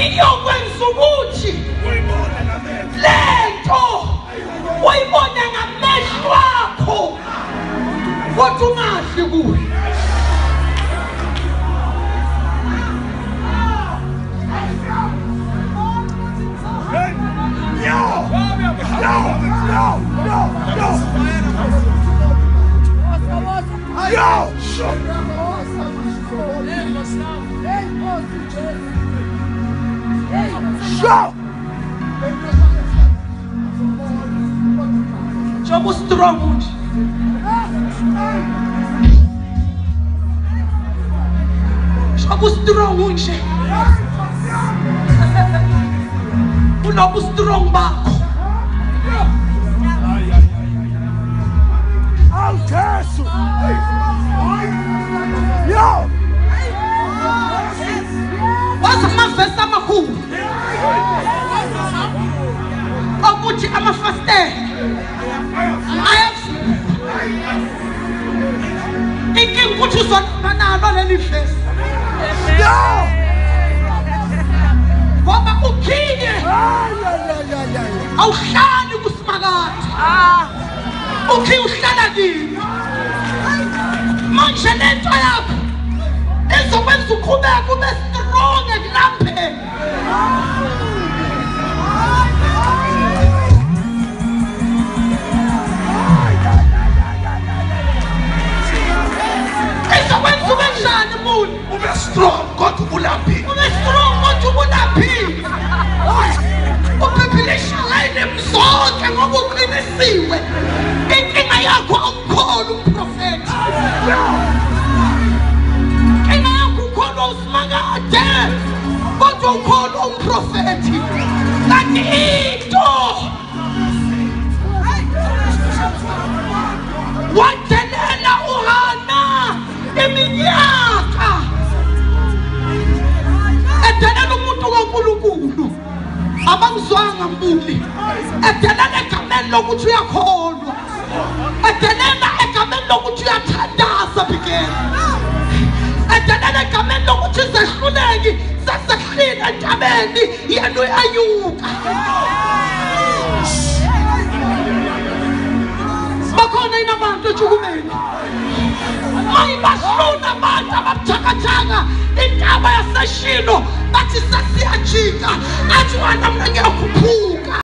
iyokwenza ukuthi lento uyibone ngamehlo akho kodwa ungahle kuyo. Jobu strong unje. Jobu strong unje. Unobu strong bakho. Alteço! Yo! Waza amavesi amakhulu okuthi amafastela inkinga ukuthi uzonaba nalo leli vesi ngoba ukhiye awuhlali kusimakade ukhiye uhlala kini manje lento yakho izokwenza uqhubeka ube strong ekulapheni. Izokwenza ube njani umuntu? Ube strong kodwa ubulaphile. Ube strong kodwa ubulaphile. Uphilisha line mzonke ngoba uqinisiwe. Inkinga yakho awukholwa umprofeti. Inkinga yakho ukholwa usimakade kodwa ukholwa umprofeti. Kanti into wathelela uHana iminyaka ethelela umuntu kaNkulunkulu abangizwanga mbuli ethelela egameni lokuthi uyakholwa ethelela egameni lokuthi uyathandaza bigeni ethelela egameni lokuthi sehluleki sesehlile entabeni yena uyayuka. Bakhona inabantu ejukumeni mayibahluna abantu ababuthakathaka intaba yaseshilo bathi sesiyajika athi wena mna ngiyakhuphuka